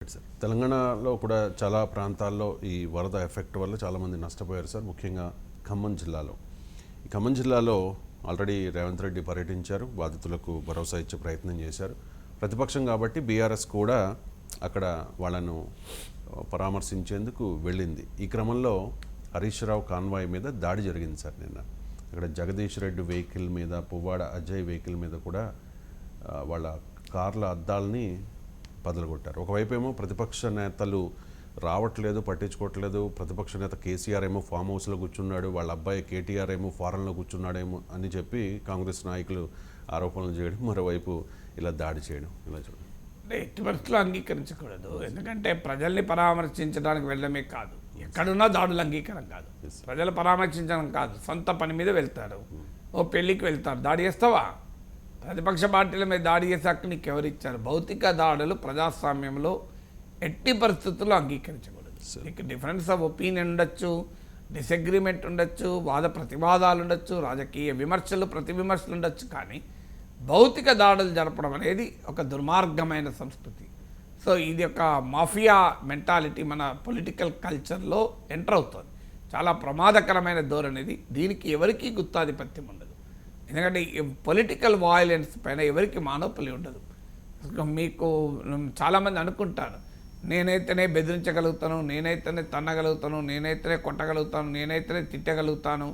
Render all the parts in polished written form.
Sir తెలంగాణలో కూడా చాలా ప్రాంతాల్లో ఈ వరద ఎఫెక్ట్ వల్ల చాలామంది నష్టపోయారు సార్. ముఖ్యంగా ఖమ్మం జిల్లాలో ఖమ్మం జిల్లాలో ఆల్రెడీ రేవంత్ రెడ్డి పర్యటించారు, బాధితులకు భరోసా ఇచ్చే ప్రయత్నం చేశారు. ప్రతిపక్షం కాబట్టి బీఆర్ఎస్ కూడా అక్కడ వాళ్ళను పరామర్శించేందుకు వెళ్ళింది. ఈ క్రమంలో హరీష్ రావు కాన్వాయ్ మీద దాడి జరిగింది సార్. నిన్న అక్కడ జగదీష్ రెడ్డి వెహికల్ మీద, పువ్వాడ అజయ్ వెహికల్ మీద కూడా వాళ్ళ కార్ల అద్దాలని బదలగొట్టారు. ఒకవైపు ఏమో ప్రతిపక్ష నేతలు రావట్లేదు, పట్టించుకోవట్లేదు. ప్రతిపక్ష నేత కేసీఆర్ ఏమో ఫామ్ హౌస్లో కూర్చున్నాడు, వాళ్ళ అబ్బాయి కేటీఆర్ ఏమో ఫారెన్లో కూర్చున్నాడేమో అని చెప్పి కాంగ్రెస్ నాయకులు ఆరోపణలు చేయడం, మరోవైపు ఇలా దాడి చేయడం, ఇలా చూడండి. ఎట్టి పరిస్థితుల్లో అంగీకరించకూడదు. ఎందుకంటే ప్రజల్ని పరామర్శించడానికి వెళ్ళడమే కాదు, ఎక్కడున్నా దాడులు అంగీకారం కాదు. ప్రజలు పరామర్శించడం కాదు, సొంత పని మీద వెళ్తారు, ఓ పెళ్ళికి వెళ్తారు, దాడి చేస్తావా? ప్రతిపక్ష పార్టీల మీద దాడి చేసే హక్కు నీకు ఎవరిచ్చారు? భౌతిక దాడులు ప్రజాస్వామ్యంలో ఎట్టి పరిస్థితుల్లో అంగీకరించకూడదు. నీకు డిఫరెన్స్ ఆఫ్ ఒపీనియన్ ఉండొచ్చు, డిసగ్రిమెంట్ ఉండొచ్చు, వాద ప్రతివాదాలు ఉండొచ్చు, రాజకీయ విమర్శలు ప్రతి విమర్శలు ఉండొచ్చు, కానీ భౌతిక దాడులు జరపడం అనేది ఒక దుర్మార్గమైన సంస్కృతి. సో ఇది ఒక మాఫియా మెంటాలిటీ మన పొలిటికల్ కల్చర్లో ఎంటర్ అవుతుంది. చాలా ప్రమాదకరమైన ధోరణిది. దీనికి ఎవరికీ గుత్తాధిపత్యం ఉండదు. ఎందుకంటే పొలిటికల్ వాయిలెన్స్ పైన ఎవరికి మానోపలి ఉండదు. మీకు చాలామంది అనుకుంటారు, నేనైతేనే బెదిరించగలుగుతాను, నేనైతేనే తన్నగలుగుతాను, నేనైతేనే కొట్టగలుగుతాను, నేనైతేనే తిట్టగలుగుతాను,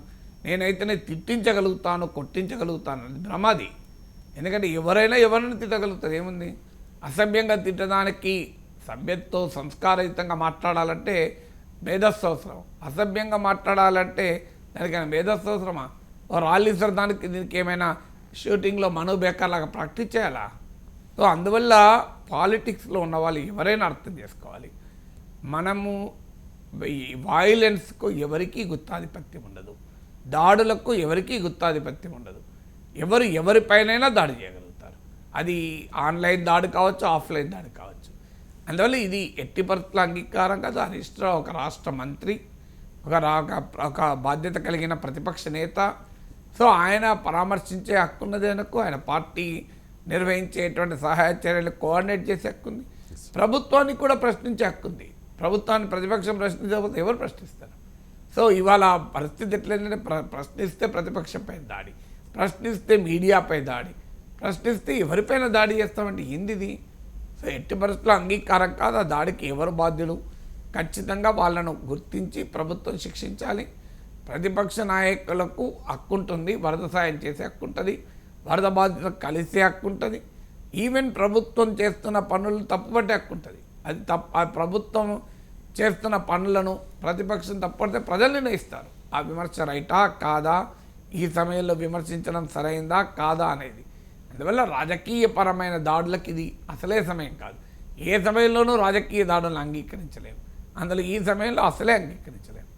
నేనైతేనే తిట్టించగలుగుతాను, కొట్టించగలుగుతాను. అది భ్రమది. ఎందుకంటే ఎవరైనా ఎవరిని తిట్టగలుగుతారు. ఏముంది? అసభ్యంగా తిట్టడానికి సభ్యత్వం సంస్కారయుతంగా మాట్లాడాలంటే మేధస్సు అవసరం. అసభ్యంగా మాట్లాడాలంటే దానికైనా మేధస్సు అవసరమా? రాళ్ళు ఇసరడానికి దీనికి ఏమైనా షూటింగ్లో మనోబేకర్లాగా ప్రాక్టీస్ చేయాలా? సో అందువల్ల పాలిటిక్స్లో ఉన్న వాళ్ళు ఎవరైనా అర్థం చేసుకోవాలి, మనము ఈ వాయిలెన్స్కు ఎవరికీ గుత్తాధిపత్యం ఉండదు, దాడులకు ఎవరికీ గుత్తాధిపత్యం ఉండదు. ఎవరు ఎవరిపైనైనా దాడి చేయగలుగుతారు. అది ఆన్లైన్ దాడి కావచ్చు, ఆఫ్లైన్ దాడి కావచ్చు. అందువల్ల ఇది ఎట్టి పరిస్థితుల అంగీకారం కాదు. హరీష్ రావు ఒక రాష్ట్ర మంత్రి, ఒక బాధ్యత కలిగిన ప్రతిపక్ష నేత. సో ఆయన పరామర్శించే హక్కు ఉన్నది, ఆయనకు ఆయన పార్టీ నిర్వహించేటువంటి సహాయ చర్యలు కోఆర్డినేట్ చేసే హక్కు ఉంది. ప్రభుత్వాన్ని కూడా ప్రశ్నించే హక్కు ఉంది. ప్రభుత్వాన్ని ప్రతిపక్షం ప్రశ్నించకపోతే ఎవరు ప్రశ్నిస్తారు? సో ఇవాళ పరిస్థితి ఎట్లయిందంటే ప్రశ్నిస్తే ప్రతిపక్షంపై దాడి, ప్రశ్నిస్తే మీడియాపై దాడి, ప్రశ్నిస్తే ఎవరిపైన దాడి చేస్తామంటే ఏందిది? సో ఎట్టి పరిస్థితుల్లో అంగీకారం కాదు. ఆ దాడికి ఎవరు బాధ్యులు? ఖచ్చితంగా వాళ్ళను గుర్తించి ప్రభుత్వం శిక్షించాలి. ప్రతిపక్ష నాయకులకు హక్కు ఉంటుంది, వరద సాయం చేసే హక్కు ఉంటుంది, వరద బాధితులకు కలిసే హక్కు ఉంటుంది. ఈవెన్ ప్రభుత్వం చేస్తున్న పనులు తప్పుపట్టే హక్కు ఉంటుంది. అది ఆ ప్రభుత్వం చేస్తున్న పనులను ప్రతిపక్షం తప్పుపడితే ప్రజలు నిర్ణయిస్తారు ఆ విమర్శ రైటా కాదా, ఈ సమయంలో విమర్శించడం సరైందా కాదా అనేది. అందువల్ల రాజకీయపరమైన దాడులకు ఇది అసలే సమయం కాదు. ఏ సమయంలోనూ రాజకీయ దాడులను అంగీకరించలేము, అందులో ఈ సమయంలో అసలే అంగీకరించలేము.